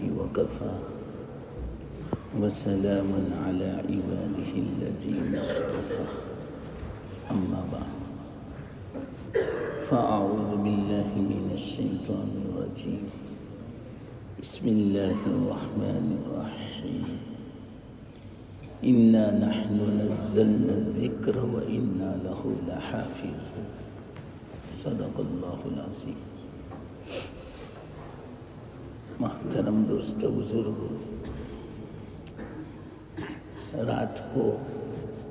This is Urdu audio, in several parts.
وكفى وسلام على عباده الذين اصطفى أما بعد فأعوذ بالله من الشيطان الرجيم بسم الله الرحمن الرحيم إنا نحن نزلنا الذكر وإنا له لحافظون صدق اللہ العظیم. محترم دوستو بزرگو، رات کو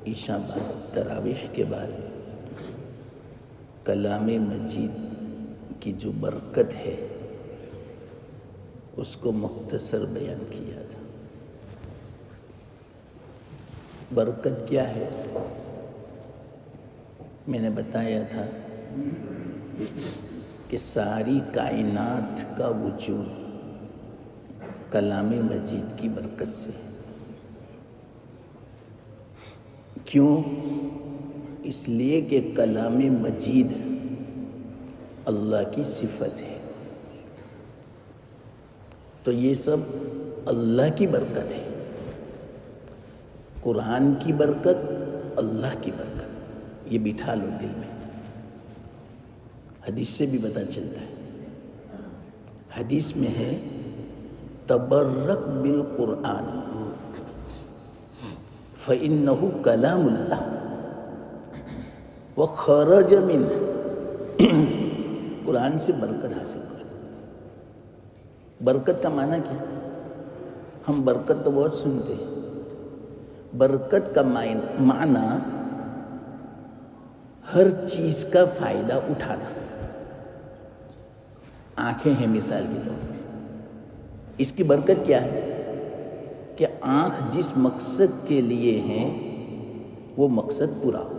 عشاء بعد تراویح کے بعد کلام مجید کی جو برکت ہے اس کو مختصر بیان کیا تھا. برکت کیا ہے؟ میں نے بتایا تھا کہ ساری کائنات کا وجود کلام مجید کی برکت سے. کیوں؟ اس لیے کہ کلام مجید اللہ کی صفت ہے، تو یہ سب اللہ کی برکت ہے. قرآن کی برکت، اللہ کی برکت، یہ بٹھا لو دل میں. حدیث سے بھی پتہ چلتا ہے. حدیث میں ہے تبرک بالقرآن فإنه کلام اللہ وخرج منہ. قرآن سے برکت حاصل کرو. برکت کا معنی کیا؟ ہم برکت تو بہت سنتے ہیں. برکت کا معنی ہر چیز کا فائدہ اٹھانا. آنکھیں ہیں مثال کے طور پر، اس کی برکت کیا ہے کہ آنکھ جس مقصد کے لیے ہیں وہ مقصد پورا ہو.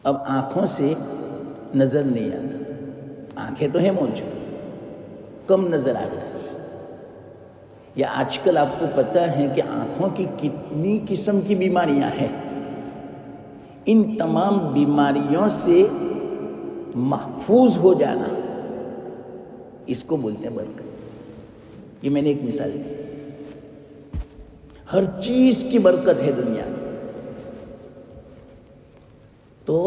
اب آنکھوں سے نظر نہیں آتا، آنکھیں تو ہیں موجود، کم نظر آ رہا ہے. یا آج کل آپ کو پتہ ہے کہ آنکھوں کی کتنی قسم کی بیماریاں ہیں. ان تمام بیماریوں سے محفوظ ہو جانا، اس کو بولتے ہیں برکت. یہ میں نے ایک مثال دی. ہر چیز کی برکت ہے دنیا میں، تو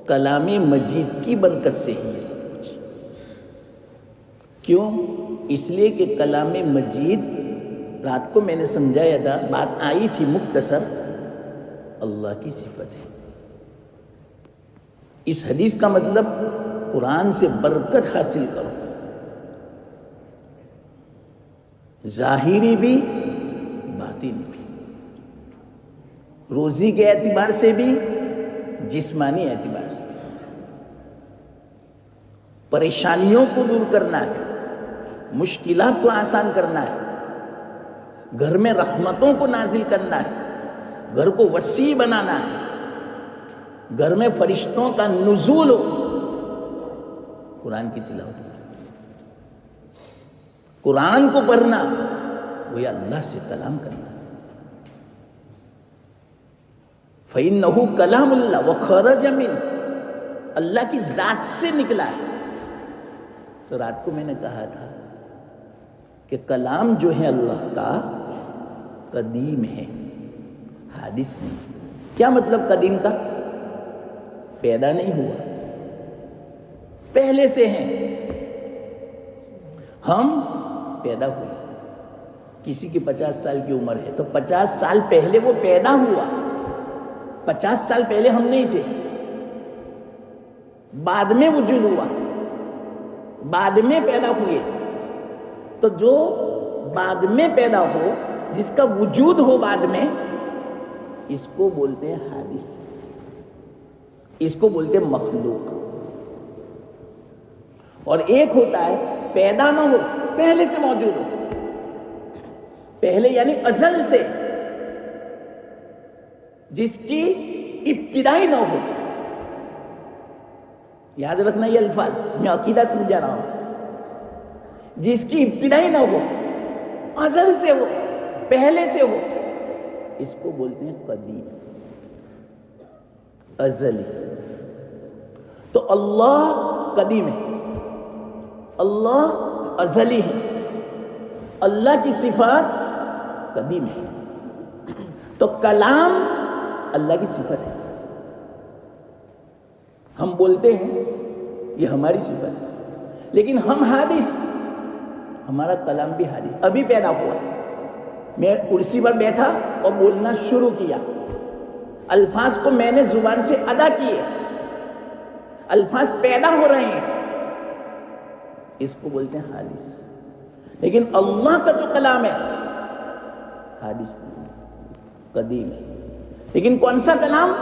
کلام مجید کی برکت سے ہی یہ سب کچھ. کیوں؟ اس لیے کہ کلام مجید، رات کو میں نے سمجھایا تھا، بات آئی تھی مختصر، اللہ کی صفت ہے. اس حدیث کا مطلب قرآن سے برکت حاصل کرو، ظاہری بھی باطنی بھی، روزی کے اعتبار سے بھی جسمانی اعتبار سے بھی. پریشانیوں کو دور کرنا ہے، مشکلات کو آسان کرنا ہے، گھر میں رحمتوں کو نازل کرنا ہے، گھر کو وسیع بنانا ہے، گھر میں فرشتوں کا نزول ہو. قرآن کی تلاوت، قرآن کو پڑھنا، وہ اللہ سے کلام کرنا. فَإِنَّهُ کلام اللہ وَخَرَجَ مِنْ، اللہ کی ذات سے نکلا ہے. تو رات کو میں نے کہا تھا کہ کلام جو ہے اللہ کا قدیم ہے، حادث نہیں. کیا مطلب قدیم کا؟ پیدا نہیں ہوا، پہلے سے ہیں. ہم پیدا ہوئے. کسی کی 50 سال کی عمر ہے تو 50 سال پہلے وہ پیدا ہوا. 50 سال پہلے ہم نہیں تھے، بعد میں وجود ہوا، بعد میں پیدا ہوئے. تو جو بعد میں پیدا ہو، جس کا وجود ہو بعد میں، اس کو بولتے ہیں حادث، اس کو بولتے ہیں مخلوق. اور ایک ہوتا ہے پیدا نہ ہو، پہلے سے موجود ہو. پہلے یعنی ازل سے، جس کی ابتدائی نہ ہو. یاد رکھنا یہ الفاظ، میں عقیدہ سمجھا رہا ہوں. جس کی ابتدائی نہ ہو، ازل سے ہو، پہلے سے ہو، اس کو بولتے ہیں قدیم، ازلی. تو اللہ قدیم ہے، اللہ ازلی ہیں، اللہ کی صفات قدیم ہے. تو کلام اللہ کی صفت ہے. ہم بولتے ہیں یہ ہماری صفت ہے، لیکن ہم حادث، ہمارا کلام بھی حادث. ابھی پیدا ہوا، میں کرسی پر بیٹھا اور بولنا شروع کیا، الفاظ کو میں نے زبان سے ادا کیے، الفاظ پیدا ہو رہے ہیں، اس کو بولتے ہیں حادث. لیکن اللہ کا جو کلام ہے حادث نہیں، قدیم ہے. لیکن کون سا کلام؟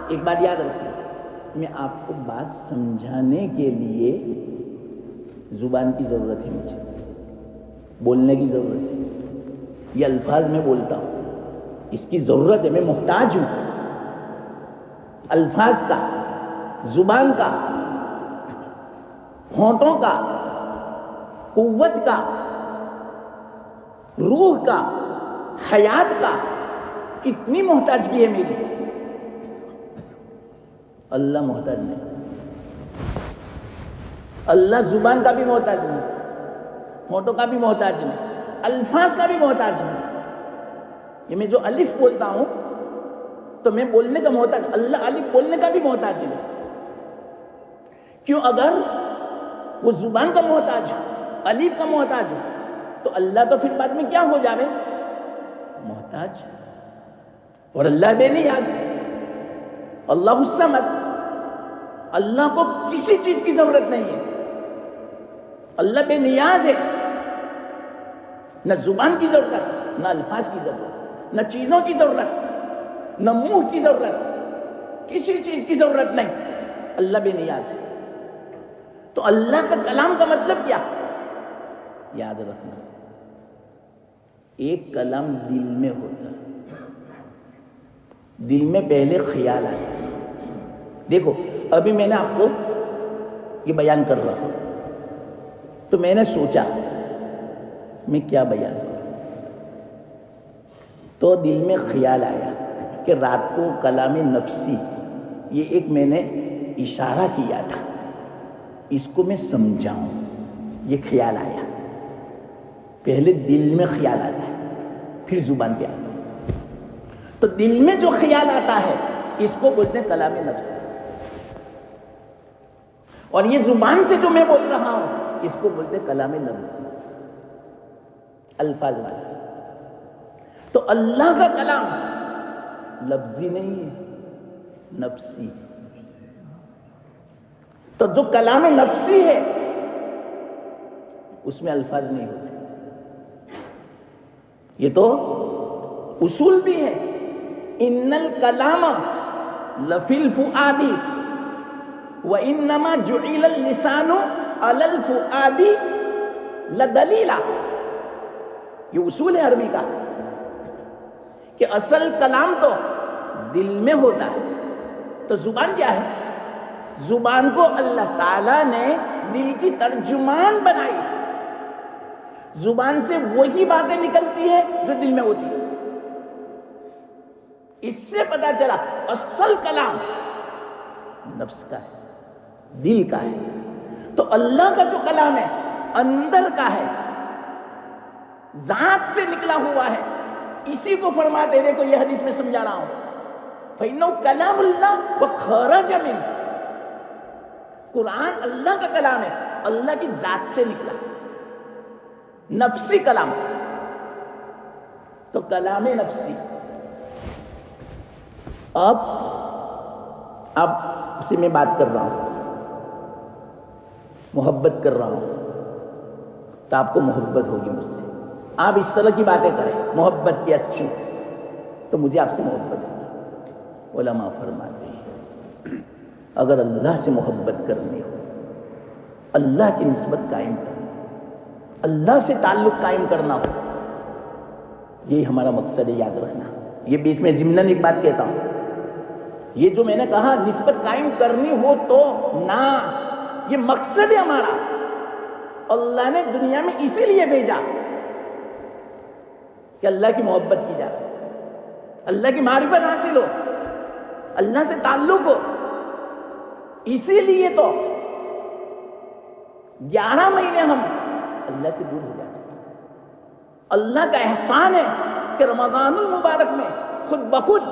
ایک بات یاد رکھیں، میں آپ کو بات سمجھانے کے لیے زبان کی ضرورت ہے، مجھے بولنے کی ضرورت ہے. یہ الفاظ میں بولتا ہوں، اس کی ضرورت ہے، میں محتاج ہوں الفاظ کا، زبان کا، ہونٹوں کا، قوت کا، روح کا، حیات کا. کتنی محتاجگی ہے میری. اللہ محتاج نہیں، اللہ زبان کا بھی محتاج نہیں، ہونٹوں کا بھی محتاج نہیں، الفاظ کا بھی محتاج نہیں. یہ میں جو الف بولتا ہوں تو میں بولنے کا محتاج، اللہ الف بولنے کا بھی محتاج نہیں. کیوں؟ اگر وہ زبان کا محتاج ہو، الف کا محتاج ہو، تو اللہ تو پھر بعد میں کیا ہو جاوے؟ محتاج. اور اللہ بے نیاز، اللہ الصمد، اللہ کو کسی چیز کی ضرورت نہیں ہے. اللہ بے نیاز ہے، نہ زبان کی ضرورت، نہ الفاظ کی ضرورت، نہ چیزوں کی ضرورت، نہ منہ کی ضرورت، کسی چیز کی ضرورت نہیں. اللہ بے نیاز ہے. تو اللہ کا کلام کا مطلب کیا؟ یاد رکھنا، ایک کلام دل میں ہوتا ہے، دل میں پہلے خیال آیا. دیکھو ابھی میں نے آپ کو یہ بیان کر رہا ہوں تو میں نے سوچا میں کیا بیان کروں، تو دل میں خیال آیا کہ رات کو کلام نفسی، یہ ایک میں نے اشارہ کیا تھا، اس کو میں سمجھاؤں. یہ خیال آیا، پہلے دل میں خیال آتا ہے پھر زبان پہ آتا ہے. تو دل میں جو خیال آتا ہے اس کو بولتے ہیں کلام نفسی، اور یہ زبان سے جو میں بول رہا ہوں اس کو بولتے ہیں کلام لفظی، الفاظ والا. تو اللہ کا کلام لفظی نہیں ہے، نفسی. تو جو کلام نفسی ہے اس میں الفاظ نہیں ہوتے. یہ تو اصول بھی ہے، ان الکلام لفی الفؤاد وانما جعل اللسان علی الفؤاد لدلیلا. یہ اصول ہے عربی کا کہ اصل کلام تو دل میں ہوتا ہے. تو زبان کیا ہے؟ زبان کو اللہ تعالیٰ نے دل کی ترجمان بنائی. زبان سے وہی باتیں نکلتی ہے جو دل میں ہوتی ہے. اس سے پتا چلا اصل کلام نفس کا ہے، دل کا ہے. تو اللہ کا جو کلام ہے اندر کا ہے، ذات سے نکلا ہوا ہے. اسی کو فرماتے دیکھو یہ حدیث میں سمجھا رہا ہوں، فَإِنَّهُ كَلَامُ اللَّهِ وَخَرَجَ مِنْهُ. قرآن اللہ کا کلام ہے، اللہ کی ذات سے نکلا، نفسی کلام. تو کلام نفسی. اب سے میں بات کر رہا ہوں، محبت کر رہا ہوں، تو آپ کو محبت ہوگی مجھ سے. آپ اس طرح کی باتیں کریں محبت کی اچھی، تو مجھے آپ سے محبت ہوگی. علماء فرماتے ہیں اگر اللہ سے محبت کرنی ہو، اللہ کی نسبت قائم کرنا، اللہ سے تعلق قائم کرنا ہو، یہی ہمارا مقصد ہے. یاد رکھنا. یہ بیچ میں ضمناً ایک بات کہتا ہوں، یہ جو میں نے کہا نسبت قائم کرنی ہو تو نہ، یہ مقصد ہے ہمارا. اللہ نے دنیا میں اسی لیے بھیجا کہ اللہ کی محبت کی جائے، اللہ کی معرفت حاصل ہو، اللہ سے تعلق ہو. اسی لیے تو 11 مہینے ہم اللہ سے دور ہو جاتے ہیں۔ اللہ کا احسان ہے کہ رمضان المبارک میں خود بخود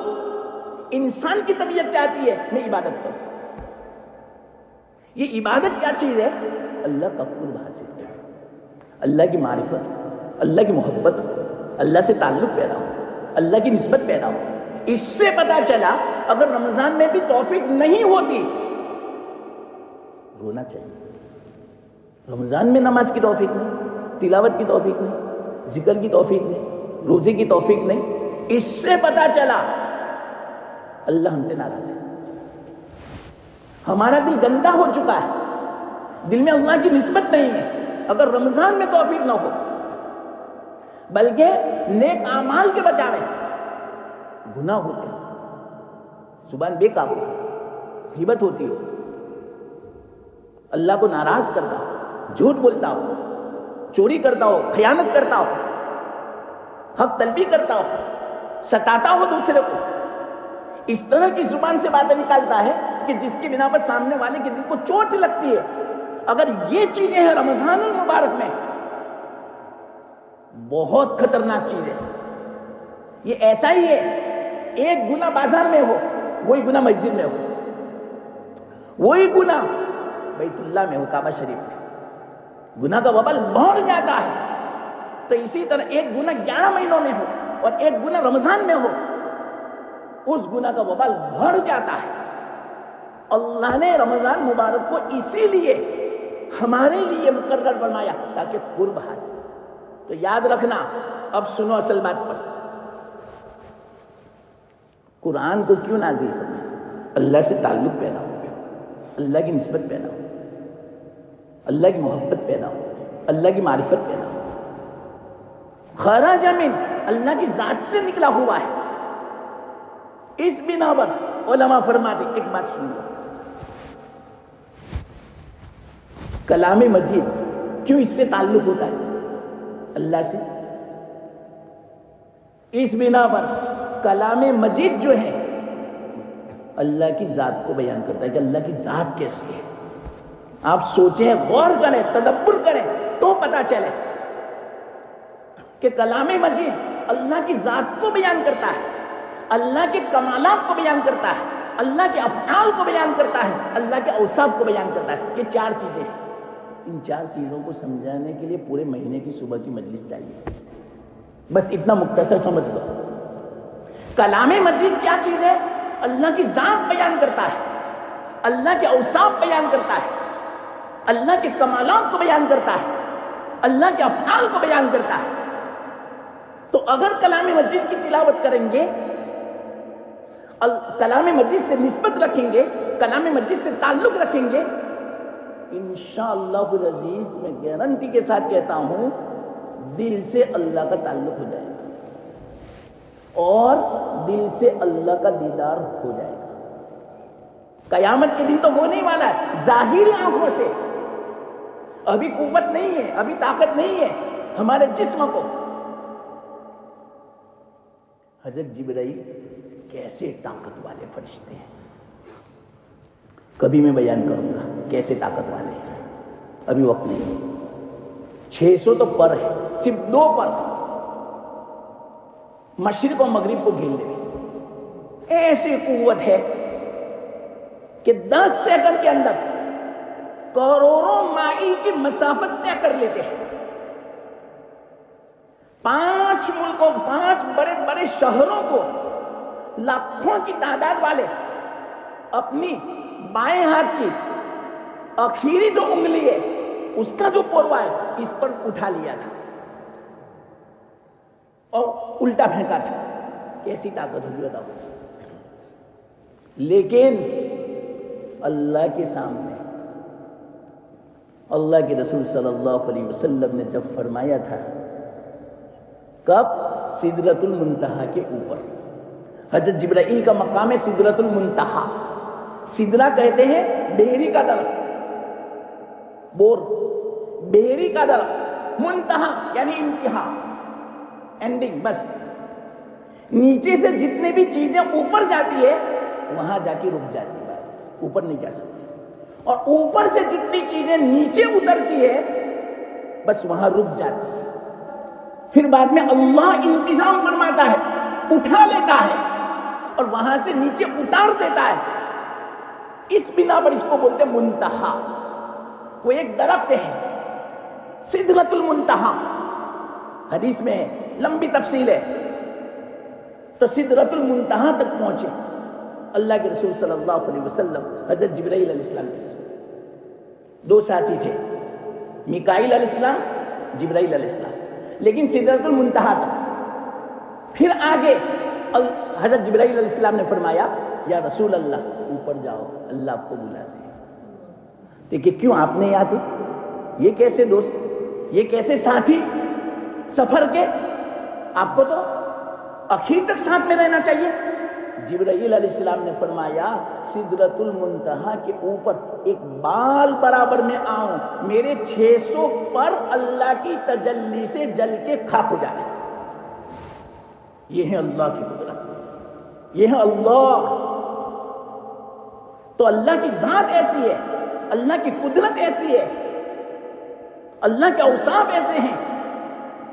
انسان کی طبیعت چاہتی ہے میں عبادت کروں۔ یہ عبادت کیا چیز ہے؟ اللہ کا قرب حاصل کرے، اللہ کی معرفت، اللہ کی محبت، اللہ سے تعلق پیدا ہو، اللہ کی نسبت پیدا ہو۔ اس سے پتا چلا اگر رمضان میں بھی توفیق نہیں ہوتی، رونا چاہیے۔ رمضان میں نماز کی توفیق نہیں، تلاوت کی توفیق نہیں، ذکر کی توفیق نہیں، روزے کی توفیق نہیں، اس سے پتا چلا اللہ ہم سے ناراض ہے، ہمارا دل گندا ہو چکا ہے، دل میں اللہ کی نسبت نہیں ہے۔ اگر رمضان میں توفیق نہ ہو بلکہ نیک اعمال کے بچاوے گناہ ہوتے ہیں، زبان بے قابو، غیبت ہوتی ہو، اللہ کو ناراض کرتا ہو، جھوٹ بولتا ہو، چوری کرتا ہو، خیانت کرتا ہو، حق طلبی کرتا ہو، ستاتا ہو دوسرے کو، اس طرح کی زبان سے باتیں نکالتا ہے کہ جس کی بنا پر سامنے والے کے دل کو چوٹ لگتی ہے۔ اگر یہ چیزیں ہیں رمضان المبارک میں، بہت خطرناک چیز ہے۔ یہ ایسا ہی ہے ایک گناہ بازار میں ہو، وہی گناہ مسجد میں ہو، وہی گناہ بیت اللہ میں ہو، کعبہ شریف میں، گناہ کا وبال بڑھ جاتا ہے۔ تو اسی طرح ایک گناہ 11 مہینوں میں ہو اور ایک گناہ رمضان میں ہو، اس گناہ کا وبال بڑھ جاتا ہے۔ اللہ نے رمضان مبارک کو اسی لیے ہمارے لیے مقرر فرمایا تاکہ قرب حاصل۔ تو یاد رکھنا، اب سنو اصل بات پر، قرآن کو کیوں نازل فرمایا؟ اللہ سے تعلق پیدا ہو، اللہ کی نسبت پیدا ہو، اللہ کی محبت پیدا ہو، اللہ کی معرفت پیدا ہو۔ خرج من، اللہ کی ذات سے نکلا ہوا ہے۔ اس بنا پر علماء فرماتے، ایک بات سن لو، کلام مجید کیوں اس سے تعلق ہوتا ہے؟ اللہ سے۔ اس بنا پر کلام مجید جو ہے اللہ کی ذات کو بیان کرتا ہے کہ اللہ کی ذات کیسی ہے۔ آپ سوچیں، غور کریں، تدبر کریں تو پتا چلے کہ کلام مجید اللہ کی ذات کو بیان کرتا ہے، اللہ کے کمالات کو بیان کرتا ہے، اللہ کے افعال کو بیان کرتا ہے، اللہ کے اوصاف کو بیان کرتا ہے۔ یہ 4 چیزیں ہیں۔ ان 4 چیزوں کو سمجھانے کے لیے پورے مہینے کی صبح کی مجلس چاہیے۔ بس اتنا مختصر سمجھ لو، کلام مجید کیا چیز ہے؟ اللہ کی ذات بیان کرتا ہے، اللہ کے اوصاف بیان کرتا ہے، اللہ کے کمالات کو بیان کرتا ہے، اللہ کے افعال کو بیان کرتا ہے۔ تو اگر کلام مجید کی تلاوت کریں گے، کلام مجید سے نسبت رکھیں گے، کلام مجید سے تعلق رکھیں گے، انشاءاللہ العزیز میں گارنٹی کے ساتھ کہتا ہوں دل سے اللہ کا تعلق ہو جائے گا اور دل سے اللہ کا دیدار ہو جائے گا۔ قیامت کے دن تو ہونے والا ہے، ظاہری آنکھوں سے۔ ابھی قوت نہیں ہے، ابھی طاقت نہیں ہے ہمارے جسم کو۔ حضرت جبرائیل کیسے طاقت والے فرشتے ہیں، کبھی میں بیان کروں گا کیسے طاقت والے ہیں، ابھی وقت نہیں۔ 600 تو پر ہے، صرف 2 پر مشرق و مغرب کو گھیر لے۔ ایسی قوت ہے کہ 10 سیکنڈ کے اندر کروڑوں مائل کی مسافت طے کر لیتے ہیں۔ 5 ملکوں، 5 بڑے بڑے شہروں کو لاکھوں کی تعداد والے اپنی بائیں ہاتھ کی آخری جو انگلی ہے اس کا جو پوروا ہے اس پر اٹھا لیا تھا اور الٹا پھینکا تھا۔ کیسی طاقت ہوگی بتاؤ؟ لیکن اللہ کے سامنے اللہ کے رسول صلی اللہ علیہ وسلم نے جب فرمایا تھا، کب؟ سدرۃ المنتہا کے اوپر۔ حضرت جبرائیل کا مقام ہے سدرۃ المنتہا۔ سدرہ کہتے ہیں بیری کا درخت، بور، بیری کا درخت، منتہا یعنی انتہا، اینڈنگ، بس نیچے سے جتنے بھی چیزیں اوپر جاتی ہے وہاں جا کے رک جاتی ہے، بس اوپر نہیں جا سکتی۔ اور اوپر سے جتنی چیزیں نیچے اترتی ہے بس وہاں رک جاتی ہے. پھر بعد میں اللہ انتظام فرماتا ہے, اٹھا لیتا ہے اور وہاں سے نیچے اتار دیتا ہے. اس بنا پر اس کو بولتے ہیں منتہا. وہ ایک درخت ہے سدرۃ المنتہا. حدیث میں لمبی تفصیل ہے. تو سدرۃ المنتہا تک پہنچے اللہ کے رسول صلی اللہ علیہ وسلم حضرت جبرائیل علیہ السلام کے ساتھ. دو ساتھی تھے, میکائیل علیہ السلام, جبرائیل علیہ السلام. لیکن سدرۃ المنتہا تک. پھر آگے حضرت جبرائیل علیہ السلام نے فرمایا یا رسول اللہ اوپر جاؤ, اللہ آپ کو بلاتے ہیں. دیکھیے کیوں آپ نہیں آتے؟ یہ کیسے دوست, یہ کیسے ساتھی سفر کے؟ آپ کو تو آخر تک ساتھ میں رہنا چاہیے. جبرائیل علیہ السلام نے فرمایا سدرۃ المنتہا کے اوپر ایک بال برابر میں آؤں, میرے 600 پر اللہ کی تجلی سے جل کے خاک ہو جائے. یہ ہے اللہ کی قدرت, یہ ہے اللہ. تو اللہ کی ذات ایسی ہے, اللہ کی قدرت ایسی ہے, اللہ کے اوصاف ایسے ہیں.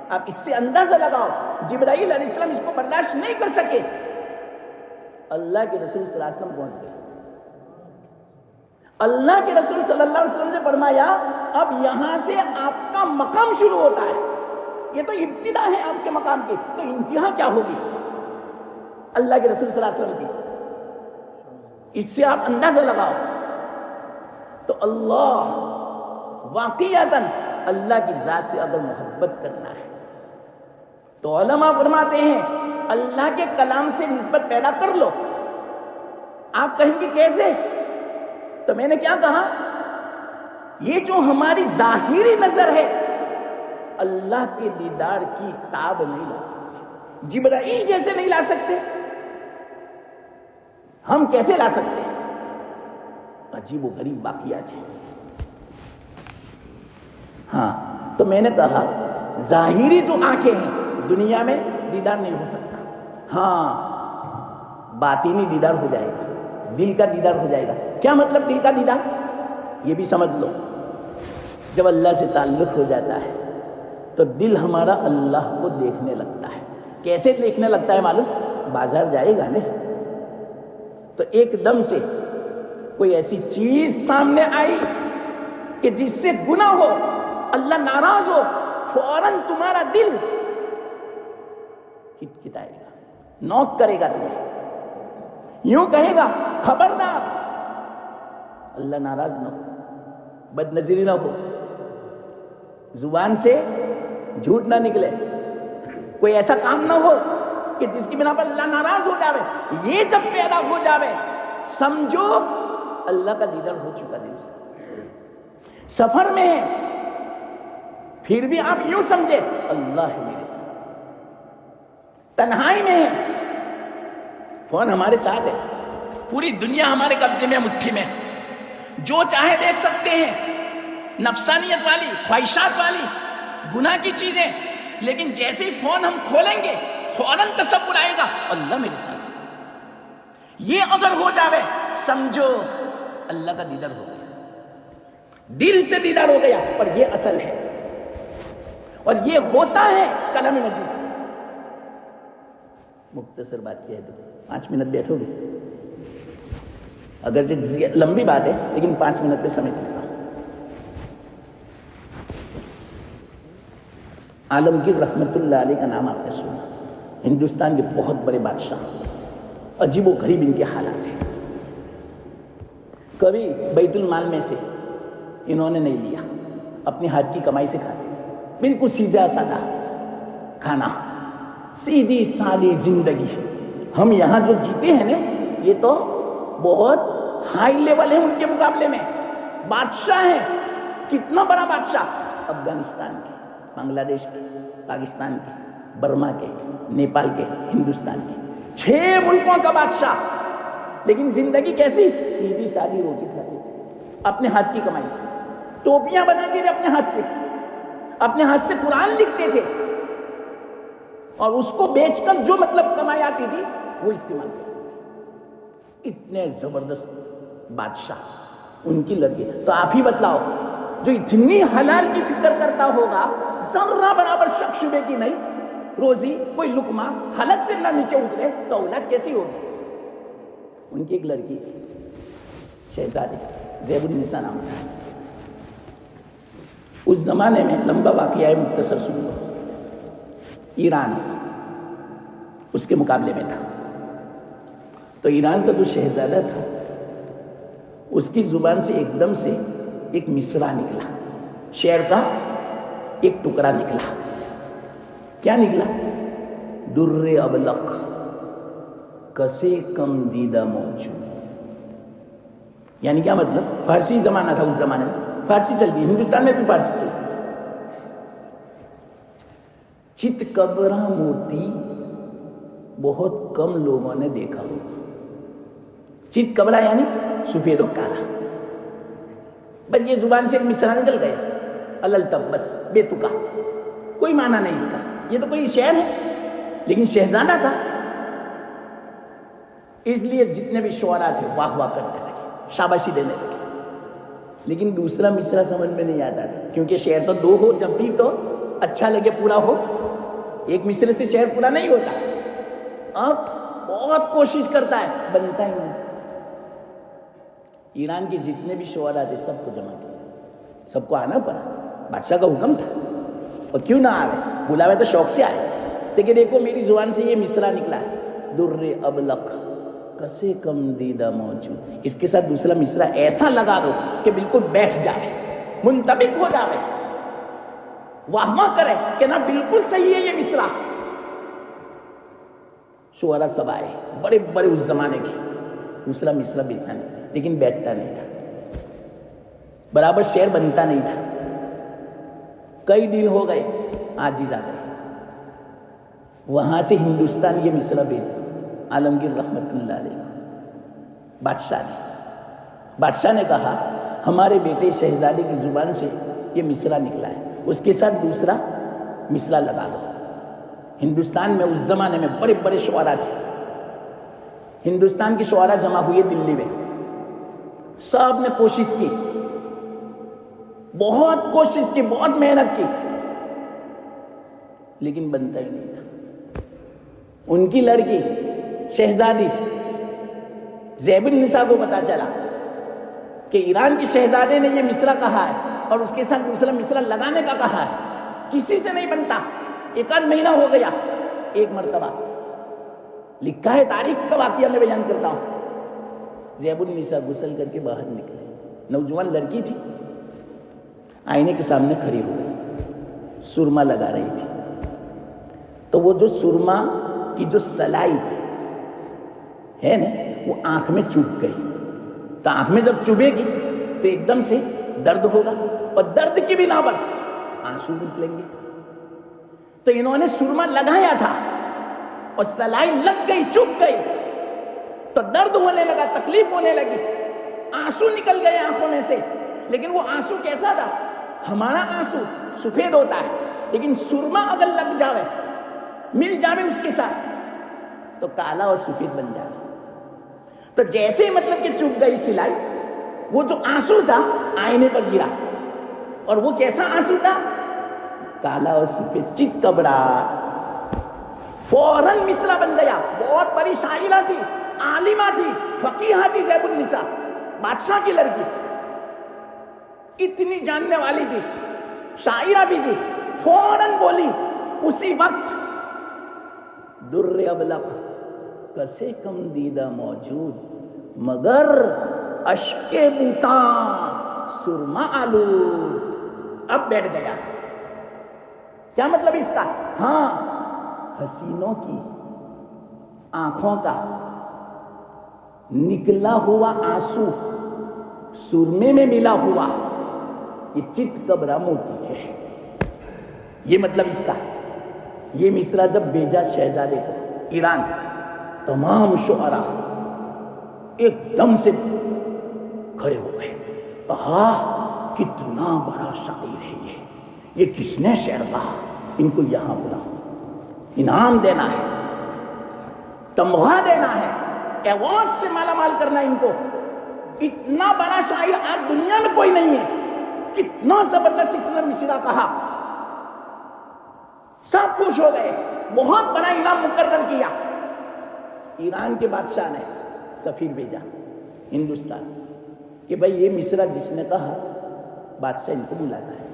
آپ اس سے اندازہ لگاؤ. جبرائیل علیہ السلام اس کو برداشت نہیں کر سکے. اللہ کے رسول صلی اللہ علیہ وسلم پہنچ گئے. اللہ کے رسول صلی اللہ علیہ وسلم نے فرمایا اب یہاں سے آپ کا مقام شروع ہوتا ہے. یہ تو ابتدا ہے آپ کے مقام کی, تو انتہا کیا ہوگی اللہ کے رسول صلی اللہ علیہ وسلم کی؟ اس سے آپ اندازہ لگاؤ. تو اللہ واقعتاً اللہ کی ذات سے اگر محبت کرنا ہے تو علماء فرماتے ہیں اللہ کے کلام سے نسبت پیدا کر لو. آپ کہیں گے کیسے؟ تو میں نے کیا کہا, یہ جو ہماری ظاہری نظر ہے اللہ کے دیدار کی تاب نہیں لا سکتے. جبرائیل جیسے نہیں لا سکتے, ہم کیسے لا سکتے ہیں؟ عجیب و غریب واقعات ہیں. ہاں تو میں نے کہا ظاہری جو آنکھیں ہیں دنیا میں دیدار نہیں ہو سکتا. ہاں باطینی دیدار ہو جائے گا, دل کا دیدار ہو جائے گا. کیا مطلب دل کا دیدار؟ یہ بھی سمجھ لو. جب اللہ سے تعلق ہو جاتا ہے تو دل ہمارا اللہ کو دیکھنے لگتا ہے. کیسے دیکھنے لگتا ہے معلوم؟ بازار جائے گا نا تو ایک دم سے کوئی ایسی چیز سامنے آئی کہ جس سے گناہ ہو, اللہ ناراض ہو, فوراً تمہارا دل کٹکھٹائے گا, نوک کرے گا تمہیں, یوں کہے گا خبردار اللہ ناراض نہ ہو, بد نظری نہ ہو, زبان سے جھوٹ نہ نکلے, کوئی ایسا کام نہ ہو کہ جس کی بنا پر اللہ ناراض ہو جاوے. یہ جب پیدا ہو جاوے سمجھو اللہ کا دیدار ہو چکا دل سے. سفر میں ہے پھر بھی آپ یوں سمجھے اللہ ہے میرے ساتھ. تنہائی میں ہے, فون ہمارے ساتھ ہے, پوری دنیا ہمارے قبضے میں, مٹھی میں, جو چاہے دیکھ سکتے ہیں, نفسانیت والی, خواہشات والی, گناہ کی چیزیں. لیکن جیسے ہی فون ہم کھولیں گے فوراً تصور آئے گا اللہ میرے ساتھ. یہ اگر ہو جاوے سمجھو اللہ کا دیدار ہو گیا, دل سے دیدار ہو گیا. اور یہ اصل ہے, اور یہ ہوتا ہے کلام مجید سے. مختصر بات کہہ دو, 5 منٹ بیٹھو گے, اگرچہ لمبی بات ہے لیکن 5 منٹ پہ سمجھ لیتا ہوں. عالمگیر رحمت اللہ علیہ کا نام آپ نے سنا, ہندوستان کے بہت بڑے بادشاہ, عجیب و غریب ان کے حالات ہیں. کبھی بیت المال میں سے انہوں نے نہیں لیا, اپنی ہاتھ کی کمائی سے کھاتے, بالکل سیدھا سادہ کھانا, سیدھی سادی زندگی. ہم یہاں جو جیتے ہیں نا یہ تو بہت ہائی لیول ہے ان کے مقابلے میں. بادشاہ ہیں, کتنا بڑا بادشاہ, افغانستان کے, بنگلہ دیش کے, پاکستان کے, برما کے, نیپال کے, ہندوستان کے, 6 ملکوں کا بادشاہ. لیکن زندگی کیسی؟ سیدھی سادی روٹی کھاتے تھے اپنے ہاتھ کی کمائی سے, ٹوپیاں بناتے تھے اپنے ہاتھ سے, اپنے ہاتھ سے قرآن لکھتے تھے, اور اس کو بیچ کر جو مطلب کمائی آتی تھی وہ استعمال کرتے. اتنے زبردست بادشاہ ان کی لڑکی. تو آپ ہی بتلاؤ جو اتنی حلال کی فکر کرتا ہوگا، ذرہ برابر شک شبے کی نہیں، روزی کوئی لقمہ حلق سے نہ نیچے اترے تو اولاد کیسی ہوگی؟ ان کی ایک لڑکی تھی، شہزادی زیب النساء نام تھا. اس زمانے میں لمبا واقعہ ہے، مختصر سنو. ایران اس کے مقابلے میں تھا. تو ایران کا جو شہزادہ تھا اس کی زبان سے ایک دم سے ایک مصرع نکلا، شعر کا ایک ٹکڑا نکلا. کیا نکلا؟ در ابلق کسے کم دیدہ موجود. یعنی کیا مطلب؟ فارسی زمانہ تھا اس زمانے میں، فارسی چلتی، ہندوستان میں بھی فارسی چلتی. چت کبرا موتی بہت کم لوگوں نے دیکھا ہوگا. چت کبرا یعنی سفید و کالا. بس یہ زبان سے ایک مصرع نکل گیا، التب، بس بے تکا، کوئی معنی نہیں اس کا. یہ تو کوئی شعر ہے، لیکن شہزادہ تھا، اس لیے جتنے بھی شعراء تھے واہ واہ کرنے لگے، شاباشی دینے لگے. لیکن دوسرا مصرع سمجھ میں نہیں آتا تھا، کیونکہ شعر تو دو ہو جب بھی تو اچھا لگے، پورا ہو. ایک مصرع سے شعر پورا نہیں ہوتا. اب بہت کوشش کرتا ہے، بنتا ہی نہیں. ایران کے جتنے بھی شعراء تھے سب کو جمع کیا، سب کو آنا پڑا، بادشاہ کا حکم تھا. اور کیوں نہ آئے، بلاوے تو شوق سے آئے. لیکن دیکھو میری زبان سے یہ مصرع نکلا ہے، در ابلق کسے کم دیدہ موجود. اس کے ساتھ دوسرا مصرع ایسا لگا دو کہ بالکل بیٹھ جائے، منطبق ہو جائے، واہما کرے کہ نہ بالکل صحیح ہے یہ مصرع. شعراء سب آئے بڑے بڑے اس زمانے کے، دوسرا مصرع بیٹھا نہیں، لیکن بیٹھتا نہیں تھا، برابر شعر بنتا نہیں تھا. کئی دن ہو گئے، عاجز آ گئے. وہاں سے ہندوستان یہ مصرع بھیجا عالمگیر رحمت اللہ علیہ بادشاہ نے کہا ہمارے بیٹے شہزادے کی زبان سے یہ مصرع نکلا ہے، اس کے ساتھ دوسرا مصرع لگا دو. ہندوستان میں اس زمانے میں بڑے بڑے شعراء تھے. ہندوستان کے شعراء جمع ہوئے دلی میں، سب نے کوشش کی، بہت کوشش کی، بہت محنت کی، لیکن بنتا ہی نہیں تھا. ان کی لڑکی شہزادی زیب النساء کو پتا چلا کہ ایران کے شہزادے نے یہ مصرع کہا ہے اور اس کے ساتھ دوسرا مصرع لگانے کا کہا ہے، کسی سے نہیں بنتا. ایک آدھ مہینہ ہو گیا، ایک مرتبہ لکھا ہے، تاریخ کا واقعہ میں بیان کرتا ہوں. زیب النساء غسل کر کے باہر نکلے، نوجوان لڑکی تھی، آئینے کے سامنے کھڑی ہو گئی، سرما لگا رہی تھی. تو وہ جو سرما کی جو سلائی ہے نا وہ آنکھ میں چبھ گئی. تو آنکھ میں جب چبھے گی تو ایک دم سے درد ہوگا، اور درد کی بنا پر آنسو نکلیں گے. تو انہوں نے سرما لگایا تھا اور سلائی لگ گئی، چبھ گئی، تو درد ہونے لگا، تکلیف ہونے لگی، آنسو نکل گئے آنکھوں میں سے. لیکن وہ آنسو کیسا تھا؟ ہمارا آنسو سفید ہوتا ہے، لیکن سرما اگر لگ جاوے، مل جاوے اس کے ساتھ، تو کالا اور سفید بن جائے. تو جیسے مطلب کہ چپ گئی سلائی، وہ جو آنسو تھا آئینے پر گرا، اور وہ کیسا آنسو تھا؟ کالا اور سفید. چت کبرا، فوراً مصرع بن گیا. بہت بڑی شاعرہ تھی، عالمہ تھی، فقیہہ تھی زیب النساء، بادشاہ کی لڑکی، اتنی جاننے والی تھی، شاعرہ بھی تھی. فوراً بولی اسی وقت، در ابلق کسے کم دیدہ موجود، مگر اشک بوتا سرما آلود. اب بیٹھ گیا. کیا مطلب اس کا؟ ہاں، حسینوں کی آنکھوں کا نکلا ہوا آنسو سرمے میں ملا ہوا، یہ چت کبرا موتی ہے. یہ مطلب اس کا. یہ مصرع جب بھیجا شہزادے کو ایران، تمام شعراء ایک دم سے کھڑے ہو گئے. کہا کتنا بڑا شاعر ہے یہ کس نے شعر کہا؟ ان کو یہاں بلاؤ، انعام دینا ہے، تمغہ دینا ہے، ایوارڈ سے مالا مال کرنا ان کو. اتنا بڑا شاعر آج دنیا میں کوئی نہیں ہے. کتنا زبردست اس نے مصرع کہا، سب خوش ہو گئے، بہت بڑا انعام مقرر کیا۔ ایران کے بادشاہ نے سفیر بھیجا ہندوستان کہ بھائی یہ مصرع جس نے کہا بادشاہ ان کو بلاتا ہے۔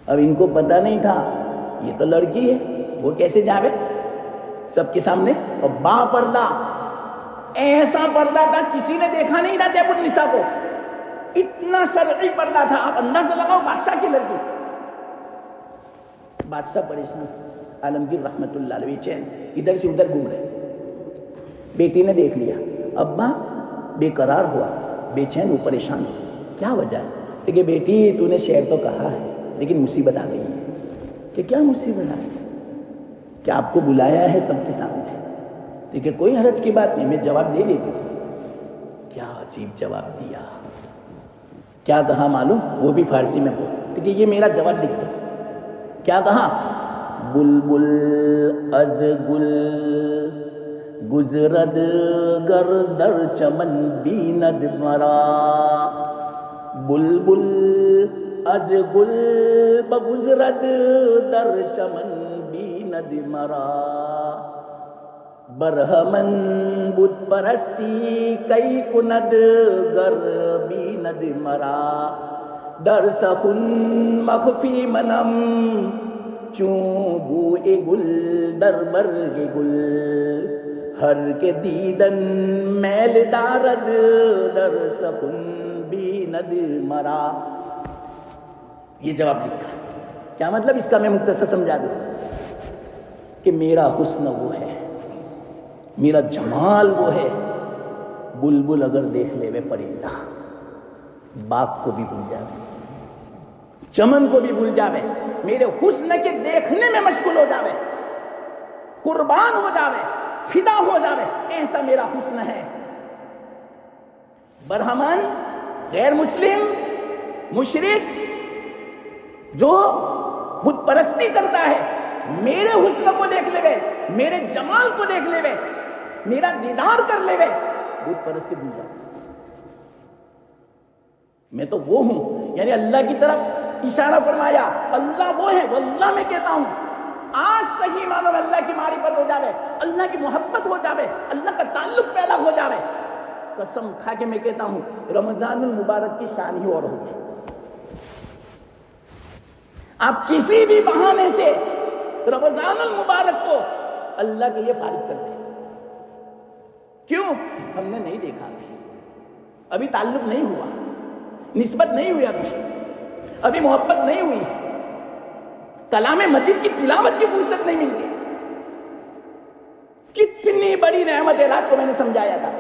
اب ان کو پتا نہیں تھا یہ تو لڑکی ہے، وہ کیسے جاوے سب کے سامنے، اور با پردہ، ایسا پردہ تھا کسی نے دیکھا نہیں تھا زیب النساء کو، اتنا شرعی پردہ تھا، آپ اندازہ لگاؤ بادشاہ کی لڑکی۔ بادشاہ پریشان، عالمگیر رحمت اللہ علیہ چین ادھر سے ادھر گھوم رہے۔ بیٹی نے دیکھ لیا، ابا بے قرار ہوا، بے چین ہو، پریشان ہو، کیا وجہ ہے؟ کہ بیٹی تو نے شعر تو کہا ہے لیکن مصیبت آ گئی ہے۔ کہ کیا مصیبت آ گئی؟ کہ آپ کو بلایا ہے سب کے سامنے، لیکن کوئی حرج کی بات نہیں، میں جواب دے دیتی ہوں۔ کیا عجیب جواب دیا، کیا کہا معلوم؟ وہ بھی فارسی میں بول، کہ یہ میرا جواب لکھ دو۔ کیا کہا؟ بلبل از گل گزرد گر در چمن بیند مرا، بلبل از گل بگزرد در چمن بیند مرا، برہمن بت پرستی کئی کند گر بیند مرا، در سخن مخفی منم چون بوئے گل در برگ گل، ہر کے دیدن میل دارد در سخن بیند مرا۔ یہ جواب لکھا۔ کیا مطلب اس کا میں مختصر سمجھا دوں کہ میرا حسن وہ ہے، میرا جمال وہ ہے، بلبل اگر دیکھ لے وے پرندہ باغ کو بھی بھول جاوے، چمن کو بھی بھول جاوے، میرے حسن کے دیکھنے میں مشغول ہو جاوے، قربان ہو جاوے، فدا ہو جاوے، ایسا میرا حسن ہے۔ برہمن، غیر مسلم، مشرک جو بت پرستی کرتا ہے، میرے حسن کو دیکھ لے وے، میرے جمال کو دیکھ لے وے، میرا دیدار کر لے وے، بت پرستی بھول جاؤ۔ میں تو وہ ہوں، یعنی اللہ کی طرف اشارہ فرمایا، اللہ وہ ہے، واللہ میں کہتا ہوں آج صحیح معنوں میں اللہ کی معرفت ہو جاوے، اللہ کی محبت ہو جاوے، اللہ کا تعلق پیدا ہو جاوے، قسم کھا کے میں کہتا ہوں رمضان المبارک کی شان ہی اور ہوگی۔ آپ کسی بھی بہانے سے رمضان المبارک کو اللہ کے لیے فارغ کر دیں۔ کیوں؟ ہم نے نہیں دیکھا، ابھی تعلق نہیں ہوا، نسبت نہیں ہوئی، ابھی محبت نہیں ہوئی، کلام مجید کی تلاوت کی فرصت نہیں ملتی۔ کتنی بڑی نعمت ہے، رات کو میں نے سمجھایا تھا،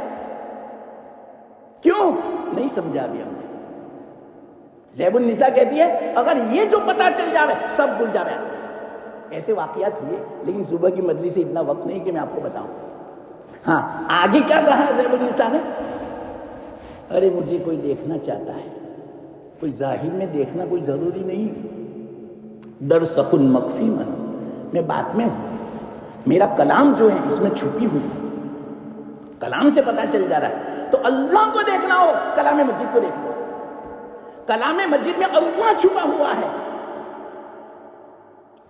کیوں نہیں سمجھا ابھی ہم نے؟ زیب النساء کہتی ہے اگر یہ جو پتا چل جاوے سب بھول جاوے۔ ایسے واقعات ہوئے، لیکن صبح کی مجلس سے اتنا وقت نہیں کہ میں آپ کو بتاؤں۔ ہاں، آگے کیا کہا زیب النساء نے؟ ارے مجھے کوئی دیکھنا چاہتا ہے، کوئی ظاہر میں دیکھنا کوئی ضروری نہیں، در سخن مخفی من، میں بات میں ہوں، میرا کلام جو ہے اس میں چھپی ہوئی، کلام سے پتا چل جا رہا ہے۔ تو اللہ کو دیکھنا ہو کلام مجید کو دیکھ لو، کلام مجید میں اللہ چھپا ہوا ہے،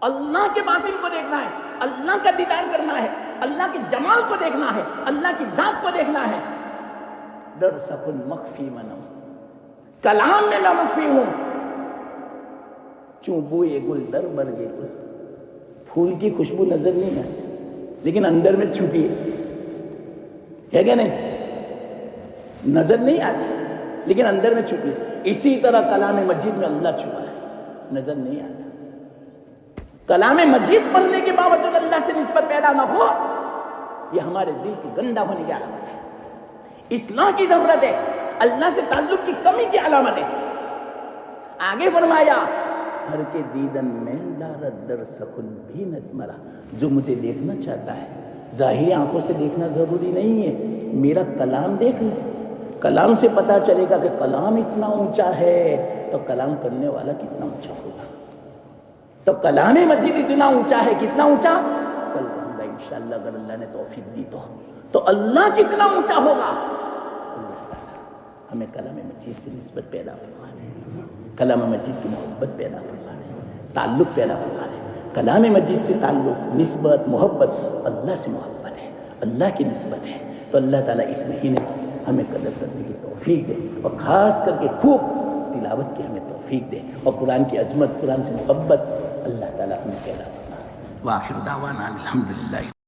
اللہ کے باطن کو دیکھنا ہے، اللہ کا دیدار کرنا ہے، اللہ کے جمال کو دیکھنا ہے، اللہ کی ذات کو دیکھنا ہے۔ در سخن مخفی منم، کلام میں میں مخفی ہوں، چوں بوئے گل در برگے گل، پھول کی خوشبو نظر نہیں آتی لیکن اندر میں چھپی ہے کہ نہیں؟ نظر نہیں آتی لیکن اندر میں چھپی ہے۔ اسی طرح کلام مجید میں اللہ چھپا ہے، نظر نہیں آتا۔ کلام مجید پڑھنے کے باوجود اللہ سے نسبت پیدا نہ ہو، یہ ہمارے دل کے گندا ہونے کی علامت ہے، اصلاح کی ضرورت ہے، اللہ سے تعلق کی کمی کی علامت ہے۔ آگے فرمایا ہر کے دیدن میں دارد در سخن بھی نت مرا، جو مجھے دیکھنا چاہتا ہے ظاہری آنکھوں سے دیکھنا ضروری نہیں ہے، میرا کلام دیکھ لے، کلام سے پتا چلے گا کہ کلام اتنا اونچا ہے تو کلام کرنے والا کتنا اونچا ہوگا۔ تو کلام مجید اتنا اونچا ہے، کتنا اونچا؟ کل کہوں گا انشاءاللہ اگر اللہ نے توفیق دی تو اللہ کتنا اونچا ہوگا۔ اللہ تعالیٰ ہمیں کلام مجید سے نسبت پیدا فرما دے۔ کلام مجید کی محبت پیدا فرما دے، تعلق پیدا فرما دے۔ کلام مجید سے تعلق، نسبت، محبت اللہ سے محبت ہے، اللہ کی نسبت ہے۔ تو اللہ تعالیٰ اس مہینے ہمیں قدر کرنے کی توفیق دے، اور خاص کر کے خوب تلاوت کی ہمیں توفیق دے، اور قرآن کی عظمت، قرآن سے محبت اللہ تعالیٰ ہمیں پیدا فرما دے۔ وآخر دعوانا الحمدللہ۔